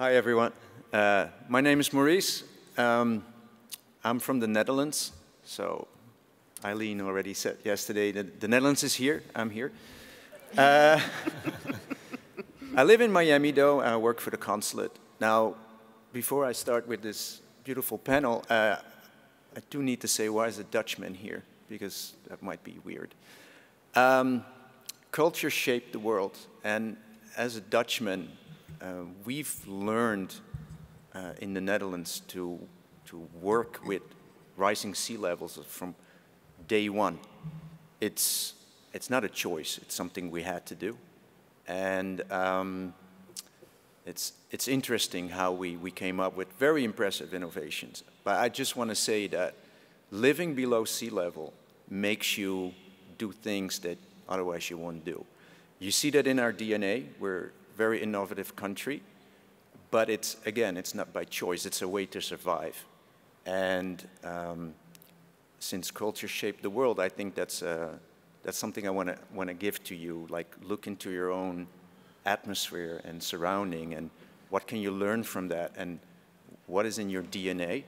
Hi, everyone. My name is Maurice. I'm from the Netherlands. So Eileen already said yesterday that the Netherlands is here. I'm here. I live in Miami, though. I work for the consulate. Now, before I start with this beautiful panel, I do need to say, why is a Dutchman here? Because that might be weird. Culture shaped the world. And as a Dutchman, we've learned in the Netherlands to work with rising sea levels from day one. It's not a choice. It's something we had to do. And it's interesting how we came up with very impressive innovations. But I just want to say that living below sea level makes you do things that otherwise you won't do. You see that in our DNA. We're a very innovative country. But it's, again, it's not by choice. It's a way to survive. And since culture shaped the world, I think that's something I want to give to you. Like, look into your own atmosphere and surrounding, and what can you learn from that, and what is in your DNA.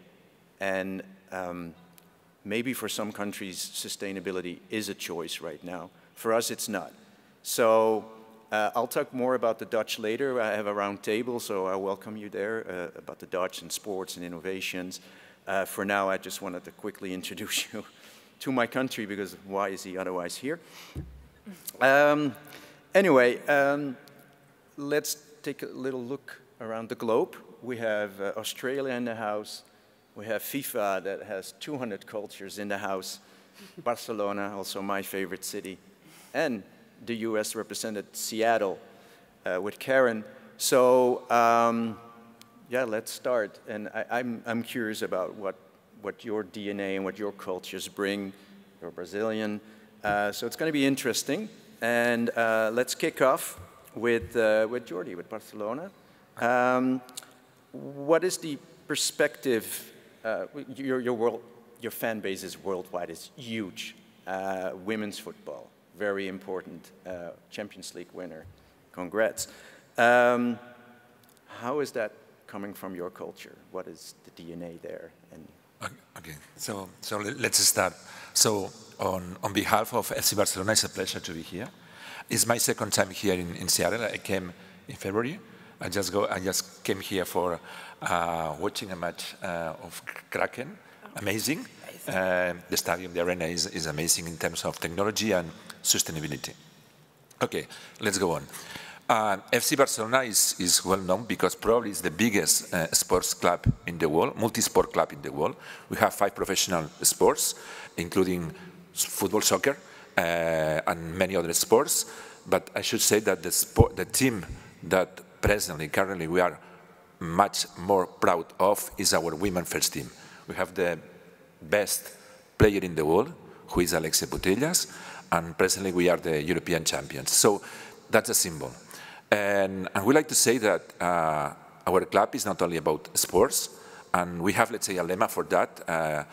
And maybe for some countries, sustainability is a choice right now. For us, it's not. So I'll talk more about the Dutch later. I have a round table, so I welcome you there about the Dutch and sports and innovations. For now, I just wanted to quickly introduce you to my country, because why is he otherwise here? Anyway, let's take a little look around the globe. We have Australia in the house. We have FIFA that has 200 cultures in the house. Barcelona, also my favorite city. And the US represented Seattle with Karen. So yeah, let's start. And I'm curious about what your DNA and what your cultures bring. You're Brazilian. So it's going to be interesting. And let's kick off with Jordi, with Barcelona. What is the perspective? Your fan base is worldwide. It's huge. Women's football, very important. Champions League winner. Congrats. How is that coming from your culture? What is the DNA there? And okay, so let's start. So on behalf of FC Barcelona, it's a pleasure to be here. It's my second time here in Seattle. I came in February. I just came here for watching a match of Kraken. Amazing. The stadium, the arena is amazing in terms of technology and sustainability. Okay, let's go on. FC Barcelona is well known because probably it's the biggest sports club in the world, multi-sport club in the world. We have 5 professional sports, including football, soccer, and many other sports. But I should say that the team that currently we are much more proud of is our women first team. We have the best player in the world, who is Alexia Putellas, and presently we are the European champions. So that's a symbol. And we like to say that our club is not only about sports, and we have, let's say, a lemma for that.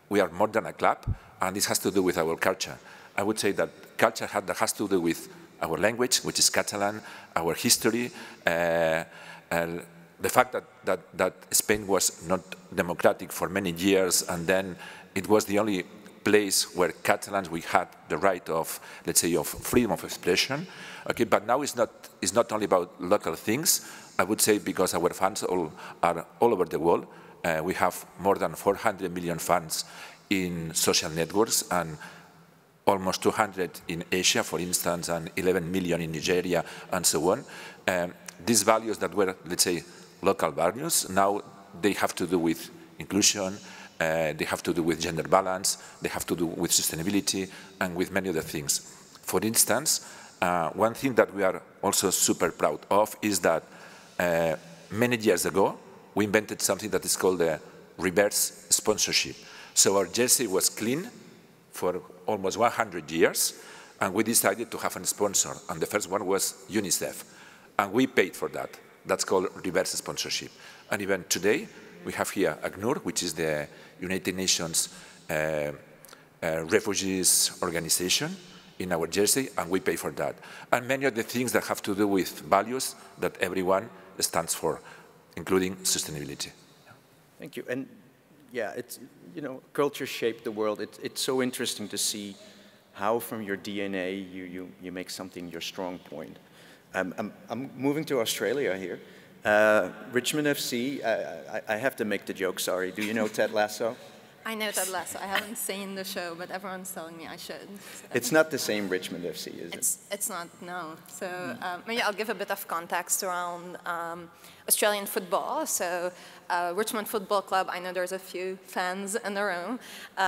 We are more than a club, and this has to do with our culture. I would say that culture that has to do with our language, which is Catalan, our history, and the fact that Spain was not democratic for many years, and then it was the only place where Catalans, we had the right of, let's say, of freedom of expression. Okay, but now it's not only about local things. I would say because our fans are all over the world. We have more than 400 million fans in social networks, and almost 200 in Asia, for instance, and 11 million in Nigeria, and so on. These values that were, let's say, local values, now they have to do with inclusion, they have to do with gender balance, they have to do with sustainability, and with many other things. For instance, one thing that we are also super proud of is that many years ago, we invented something that is called the reverse sponsorship. So our jersey was clean for almost 100 years, and we decided to have a sponsor, and the first one was UNICEF, and we paid for that. That's called reverse sponsorship. And even today, we have here ACNUR, which is the United Nations Refugees Organization, in our jersey, and we pay for that. And many of the things that have to do with values that everyone stands for. including sustainability. Thank you. And yeah, it's, you know, culture shaped the world. It's so interesting to see how from your DNA you make something your strong point. I'm moving to Australia here. Richmond FC, I have to make the joke, sorry. Do you know Ted Lasso? I know Ted Lasso. I haven't seen the show, but everyone's telling me I should. So. It's not the same Richmond FC, is it? It's not, no. So maybe I'll give a bit of context around Australian football. So Richmond Football Club, I know there's a few fans in the room.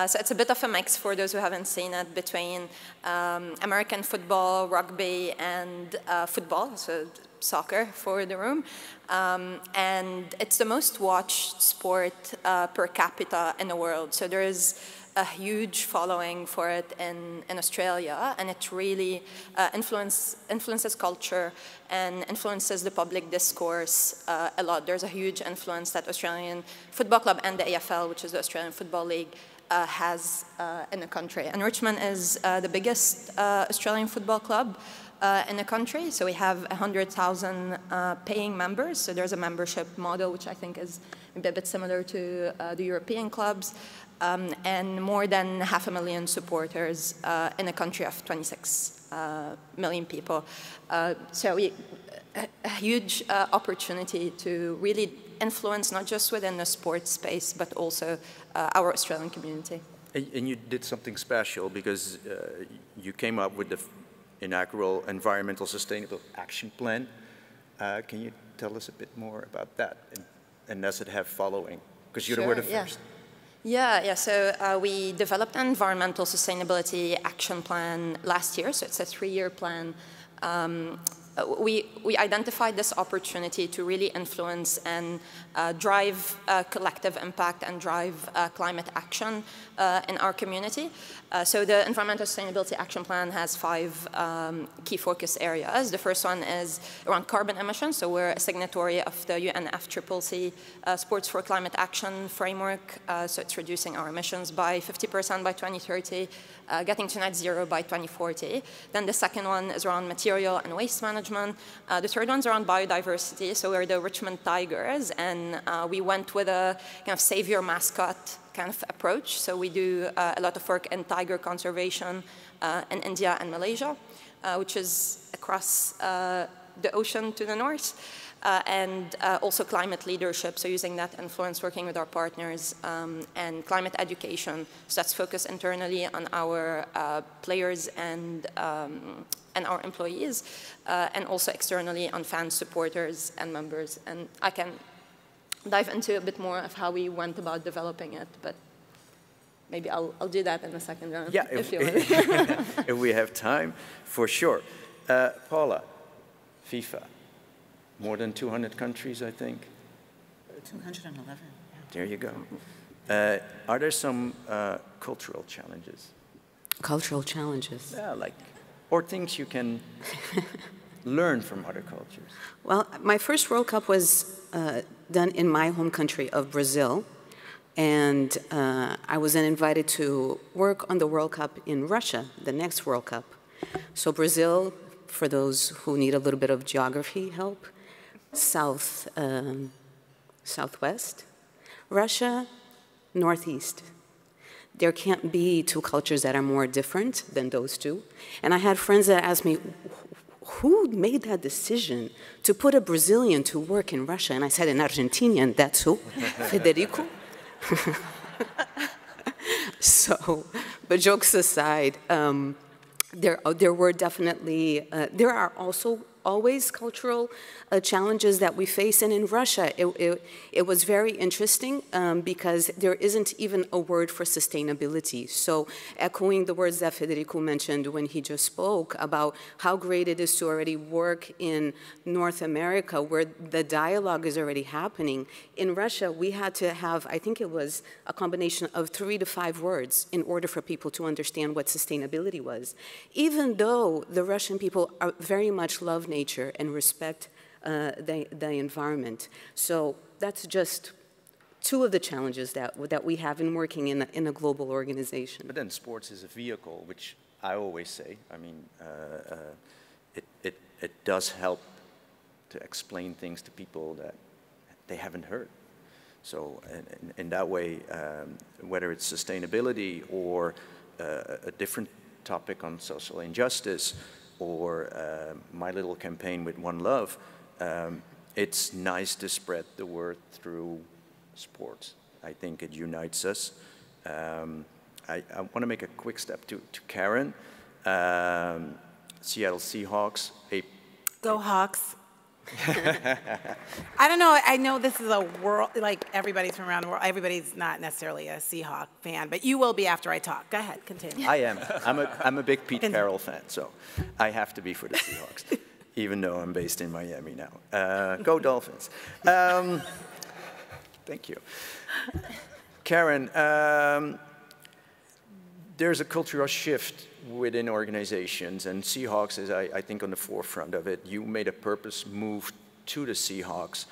So it's a bit of a mix, for those who haven't seen it, between American football, rugby, and football, so soccer for the room. And it's the most watched sport per capita in the world. So there is a huge following for it in Australia, and it really influences culture and influences the public discourse a lot. There's a huge influence that Australian Football Club and the AFL, which is the Australian Football League, has in the country. And Richmond is the biggest Australian football club in the country. So we have 100,000 paying members. So there's a membership model, which I think is maybe a bit similar to the European clubs, and more than 500,000 supporters in a country of 26 million people. So a huge opportunity to really influence not just within the sports space, but also our Australian community. And you did something special because you came up with the inaugural Environmental Sustainable Action Plan. Can you tell us a bit more about that? And does it have following? Because you were the first. Yeah. So we developed an Environmental Sustainability Action Plan last year. So it's a 3-year plan. We identified this opportunity to really influence and drive collective impact and drive climate action in our community. So the Environmental Sustainability Action Plan has 5 key focus areas. The first one is around carbon emissions. So we're a signatory of the UNFCCC Sports for Climate Action framework. So it's reducing our emissions by 50% by 2030, getting to net zero by 2040. Then the second one is around material and waste management. The third one's around biodiversity. So we're the Richmond Tigers, and we went with a kind of savior mascot kind of approach. So we do a lot of work in tiger conservation in India and Malaysia, which is across the ocean to the north. And also climate leadership, so using that influence, working with our partners, and climate education. So that's focused internally on our players and our employees, and also externally on fans, supporters, and members. And I can dive into a bit more of how we went about developing it, but maybe I'll do that in the second round. Yeah, if you want. If we have time, for sure. Paula, FIFA. More than 200 countries, I think. 211. Yeah. There you go. Are there some cultural challenges? Cultural challenges? Yeah, or things you can learn from other cultures. Well, my first World Cup was done in my home country of Brazil. And I was then invited to work on the World Cup in Russia, the next World Cup. So Brazil, for those who need a little bit of geography help, southwest. Russia, northeast. There can't be 2 cultures that are more different than those 2. And I had friends that asked me, who made that decision to put a Brazilian to work in Russia? And I said, an Argentinian, that's who? Federico? So, but jokes aside, there were definitely, there are also always cultural challenges that we face. And in Russia, it was very interesting because there isn't even a word for sustainability. So echoing the words that Federico mentioned when he just spoke about how great it is to already work in North America where the dialogue is already happening. In Russia, we had to have, I think it was a combination of 3 to 5 words in order for people to understand what sustainability was. Even though the Russian people are very much love nature and respect the environment. So that's just 2 of the challenges that we have in working in a global organization. But then sports is a vehicle, which I always say. I mean, it does help to explain things to people that they haven't heard. So in that way, whether it's sustainability or a different topic on social injustice or my little campaign with One Love, it's nice to spread the word through sports. I think it unites us. I want to make a quick step to Karen. Seattle Seahawks. Go Hawks. I don't know. I know this is a world, like everybody's from around the world. Everybody's not necessarily a Seahawk fan, but you will be after I talk. Go ahead, continue. I am. I'm a big Pete Carroll fan, so I have to be for the Seahawks, even though I'm based in Miami now. Go Dolphins. Thank you. Karen, there's a cultural shift within organizations, and Seahawks is, I think, on the forefront of it. You made a purpose move to the Seahawks.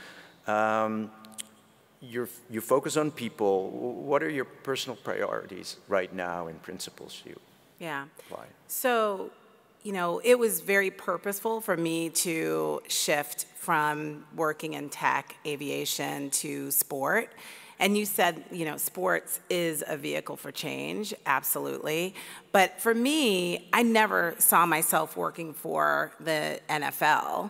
You focus on people. What are your personal priorities right now and principles you apply? So, you know, it was very purposeful for me to shift from working in tech, aviation, to sport. And you said, you know, sports is a vehicle for change, absolutely. But for me, I never saw myself working for the NFL.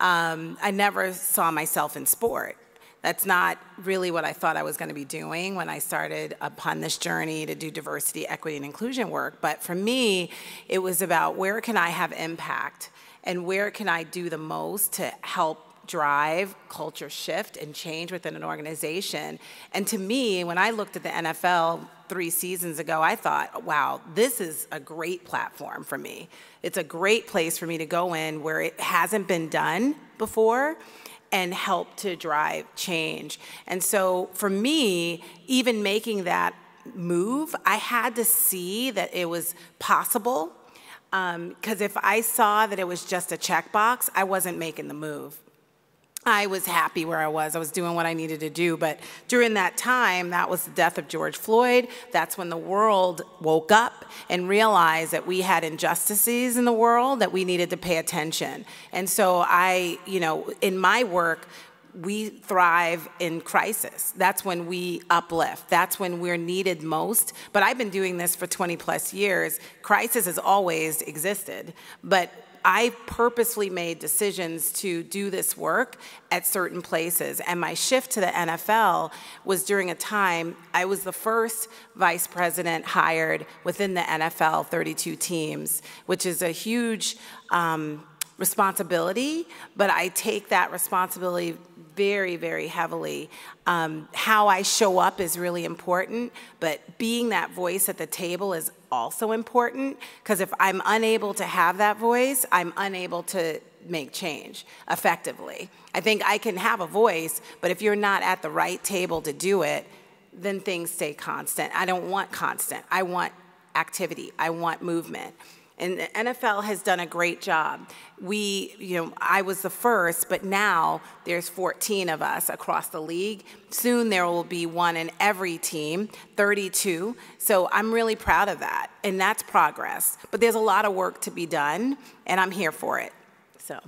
I never saw myself in sport. That's not really what I thought I was going to be doing when I started upon this journey to do diversity, equity, and inclusion work. But for me, it was about where can I have impact and where can I do the most to help drive culture shift and change within an organization. And to me, when I looked at the NFL 3 seasons ago, I thought, wow, this is a great platform for me. It's a great place for me to go in where it hasn't been done before and help to drive change. And so for me, even making that move, I had to see that it was possible. Because if I saw that it was just a checkbox, I wasn't making the move. I was happy where I was doing what I needed to do, but during that time, that was the death of George Floyd. That's when the world woke up and realized that we had injustices in the world, that we needed to pay attention. And so you know, in my work, we thrive in crisis. That's when we uplift. That's when we're needed most. But I've been doing this for 20 plus years. Crisis has always existed, but I purposely made decisions to do this work at certain places. And my shift to the NFL was during a time, I was the first vice president hired within the NFL, 32 teams, which is a huge responsibility, but I take that responsibility very, very heavily. How I show up is really important, but being that voice at the table is also important, because if I'm unable to have that voice, I'm unable to make change effectively. I think I can have a voice, but if you're not at the right table to do it, then things stay constant. I don't want constant. I want activity. I want movement. And the NFL has done a great job. I was the first, but now there's 14 of us across the league. Soon there will be one in every team, 32. So I'm really proud of that, and that's progress. But there's a lot of work to be done, and I'm here for it. So.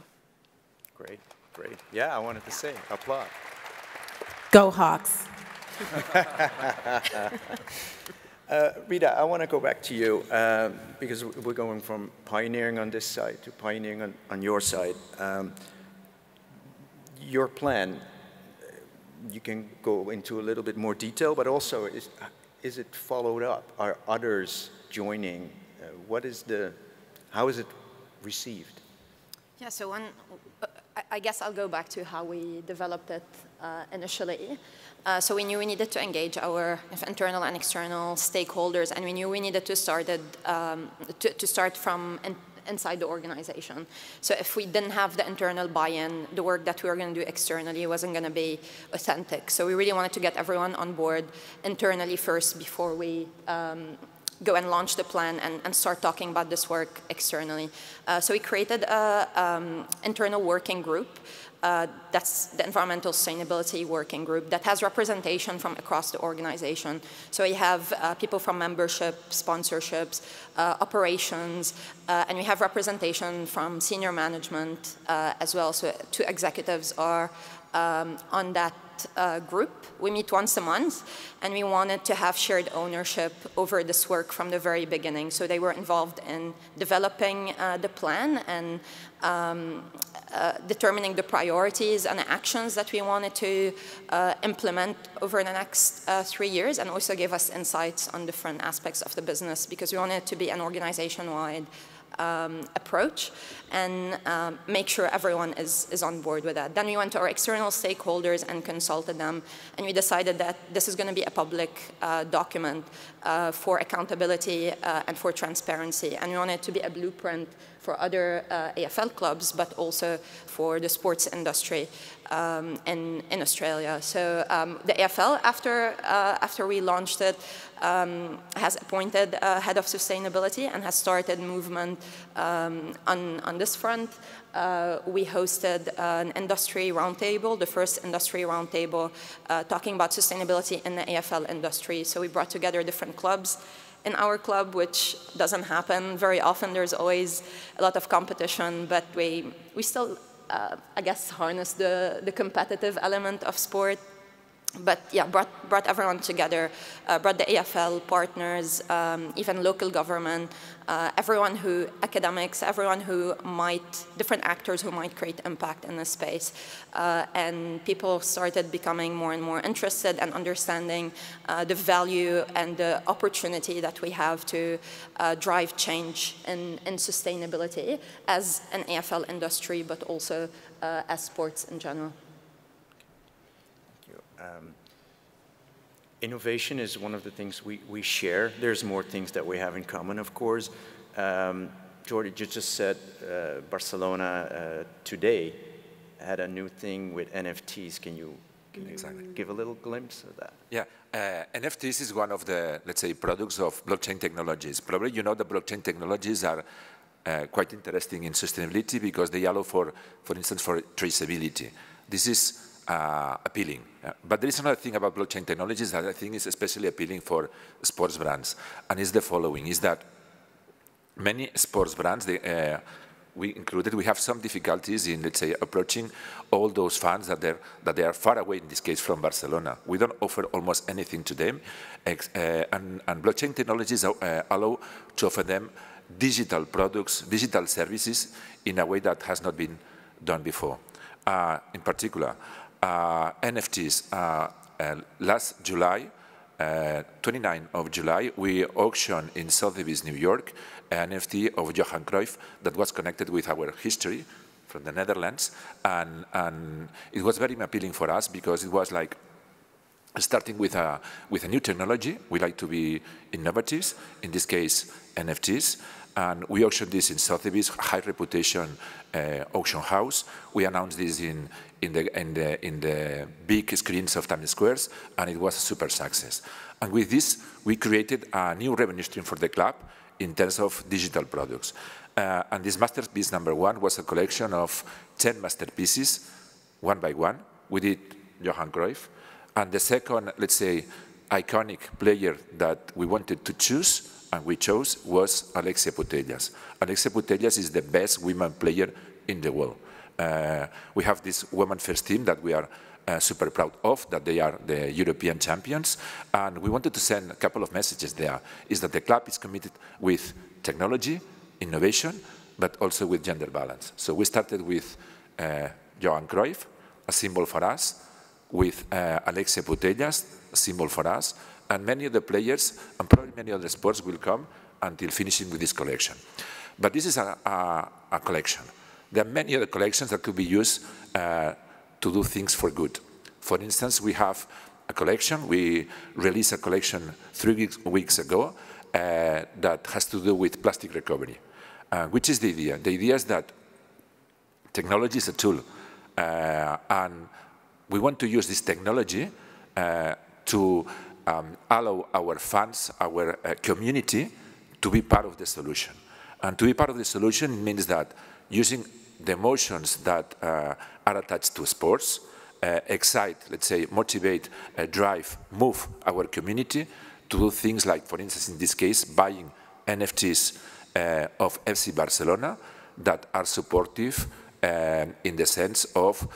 Great, great. Yeah, I wanted to say, applaud. Go Hawks. Rita, I want to go back to you because we're going from pioneering on this side to pioneering on your side. Your plan, you can go into a little bit more detail, but also is it followed up? Are others joining? How is it received? Yeah, so I guess I'll go back to how we developed it initially. So we knew we needed to engage our internal and external stakeholders, and we knew we needed to start from inside the organization. So if we didn't have the internal buy-in, the work that we were going to do externally wasn't going to be authentic. So we really wanted to get everyone on board internally first before we go and launch the plan and start talking about this work externally. So we created an internal working group That's the Environmental Sustainability Working Group that has representation from across the organization. So we have people from membership, sponsorships, operations, and we have representation from senior management as well. So 2 executives are on that group. We meet once a month, and we wanted to have shared ownership over this work from the very beginning. So they were involved in developing the plan and determining the priorities and the actions that we wanted to implement over the next 3 years, and also gave us insights on different aspects of the business, because we wanted it to be an organization-wide approach and make sure everyone is on board with that. Then we went to our external stakeholders and consulted them, and we decided that this is going to be a public document for accountability and for transparency, and we wanted it to be a blueprint for other AFL clubs, but also for the sports industry in Australia. So the AFL, after we launched it, has appointed a head of sustainability and has started movement on this front. We hosted an industry roundtable, the first industry roundtable, talking about sustainability in the AFL industry. So we brought together different clubs. In our club, which doesn't happen very often, there's always a lot of competition, but we still, I guess, harness the competitive element of sport. But yeah, brought everyone together, brought the AFL partners, even local government, everyone who, academics, everyone who different actors who might create impact in this space. And people started becoming more and more interested and understanding the value and the opportunity that we have to drive change in sustainability as an AFL industry, but also as sports in general. Innovation is one of the things we share. There's more things that we have in common, of course. Jordi, you just said Barcelona today had a new thing with NFTs. Can you give a little glimpse of that? Yeah, NFTs is one of the, let's say, products of blockchain technologies. Probably you know the blockchain technologies are quite interesting in sustainability because they allow for instance, for traceability. This is appealing. But there is another thing about blockchain technologies that I think is especially appealing for sports brands, and it's the following, is that many sports brands, we have some difficulties in, let's say, approaching all those fans that they are far away, in this case, from Barcelona. We don't offer almost anything to them, and blockchain technologies allow to offer them digital products, digital services in a way that has not been done before. In particular, NFTs. Last July, 29th of July, we auctioned in Sotheby's, New York, an NFT of Johan Cruyff that was connected with our history from the Netherlands, and it was very appealing for us because it was like starting with a new technology. We like to be innovative, in this case, NFTs. And we auctioned this in Sotheby's, high reputation auction house. We announced this in the big screens of Times Square, and it was a super success. And with this, we created a new revenue stream for the club in terms of digital products. And this masterpiece number 1 was a collection of 10 masterpieces, one by one. We did Johan Cruyff. And the second, let's say, iconic player that we wanted to choose, and we chose, was Alexia Putellas. Alexia Putellas is the best women player in the world. We have this women first team that we are super proud of, that they are the European champions. And we wanted to send a couple of messages there, is that the club is committed with technology, innovation, but also with gender balance. So we started with Johan Cruyff, a symbol for us, with Alexia Putellas, a symbol for us, and many of the players, and probably many other sports will come until finishing with this collection. But this is a collection. There are many other collections that could be used to do things for good. For instance, we have a collection. We released a collection 3 weeks ago that has to do with plastic recovery. Which is the idea? The idea is that technology is a tool, and we want to use this technology to allow our fans, our community, to be part of the solution. And to be part of the solution means that using the emotions that are attached to sports, excite, let's say, motivate, drive, move our community to do things like, for instance, in this case, buying NFTs of FC Barcelona that are supportive in the sense of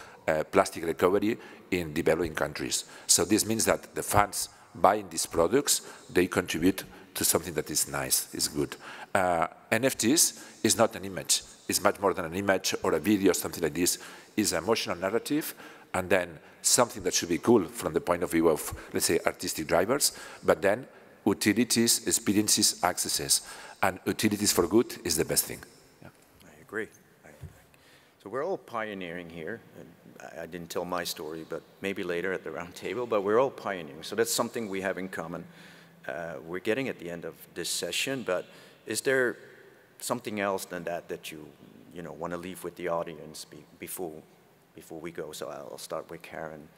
plastic recovery in developing countries. So this means that the fans buying these products, they contribute to something that is nice, is good. NFTs is not an image. It's much more than an image or a video or something like this. It's an emotional narrative, and then something that should be cool from the point of view of, let's say, artistic drivers, but then utilities, experiences, accesses. And utilities for good is the best thing. Yeah. I agree. So we're all pioneering here. I didn't tell my story, but maybe later at the round table, but we're all pioneering. So that's something we have in common. We're getting at the end of this session, but is there something else than that you want to leave with the audience before we go? So I'll start with Karen.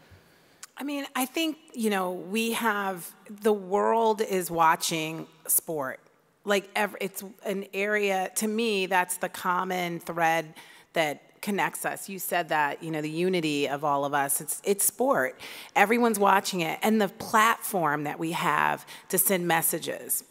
I mean, I think, the world is watching sport. Like, it's an area, to me, that's the common thread that connects us. You said that, the unity of all of us, it's sport. Everyone's watching it, and the platform that we have to send messages.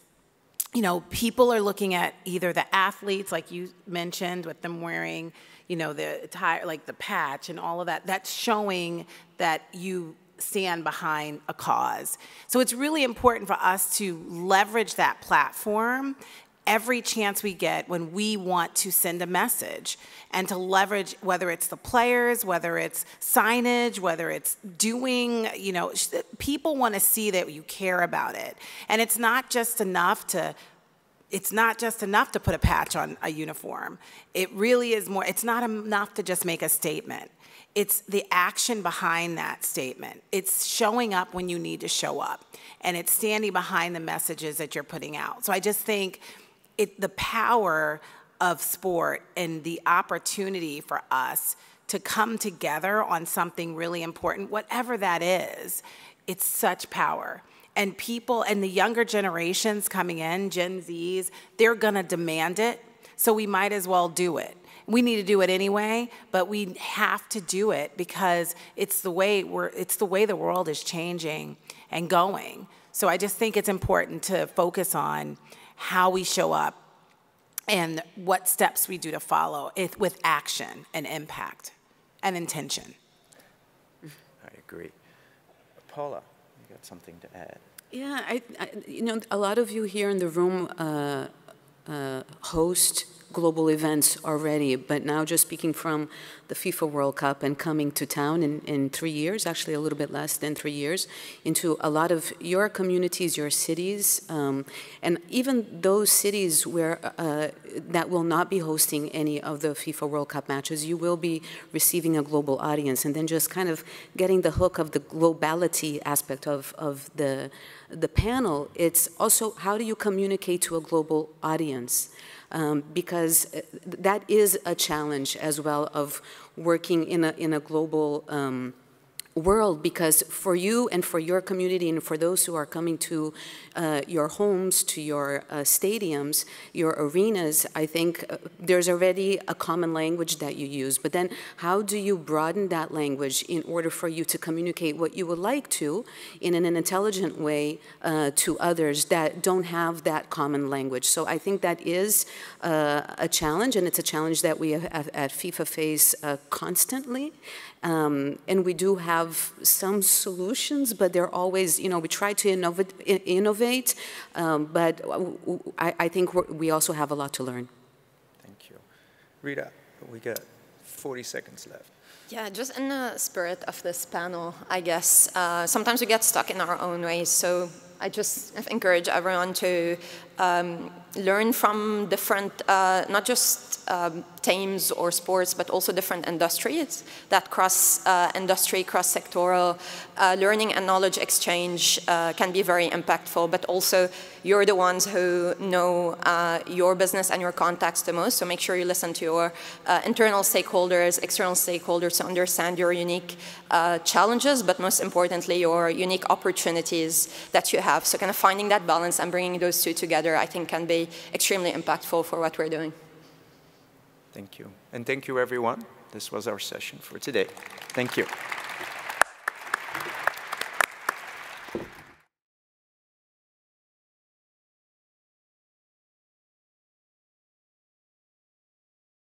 People are looking at either the athletes, like you mentioned, with them wearing, the attire, like the patch and all of that. That's showing that you stand behind a cause. So it's really important for us to leverage that platform every chance we get when we want to send a message, and to leverage, whether it's the players, whether it's signage, whether it's doing, people want to see that you care about it. And it's not just enough to put a patch on a uniform. It really is more, it's not enough to just make a statement. It's the action behind that statement. It's showing up when you need to show up. And it's standing behind the messages that you're putting out. So I just think the power of sport and the opportunity for us to come together on something really important, whatever that is, it's such power. And people, and the younger generations coming in, Gen Zs, they're gonna demand it, so we might as well do it. We need to do it anyway, but we have to do it because it's the way the world is changing and going. So I just think it's important to focus on how we show up and what steps we do to follow it with action and impact and intention. I agree. Paula, you got something to add? Yeah, a lot of you here in the room host global events already, but now just speaking from the FIFA World Cup and coming to town in 3 years, actually a little bit less than 3 years, into a lot of your communities, your cities, and even those cities where that will not be hosting any of the FIFA World Cup matches, you will be receiving a global audience, and then just kind of getting the hook of the globality aspect of the panel. It's also, how do you communicate to a global audience? Because that is a challenge as well of working in a global world, because for you and for your community and for those who are coming to your homes, to your stadiums, your arenas, I think there's already a common language that you use. But then how do you broaden that language in order for you to communicate what you would like to in an intelligent way to others that don't have that common language? So I think that is a challenge, and it's a challenge that we at FIFA face constantly. And we do have some solutions, but they're always, we try to innovate, but I think we also have a lot to learn. Thank you. Rita, we got 40 seconds left. Yeah, just in the spirit of this panel, I guess, sometimes we get stuck in our own ways, so I just encourage everyone to learn from different, not just teams or sports, but also different industries. That cross-industry, cross-sectoral learning and knowledge exchange can be very impactful, but also you're the ones who know your business and your contacts the most, so make sure you listen to your internal stakeholders, external stakeholders to understand your unique challenges, but most importantly, your unique opportunities that you have. So kind of finding that balance and bringing those two together, I think, can be extremely impactful for what we're doing. Thank you. And thank you, everyone. This was our session for today. Thank you.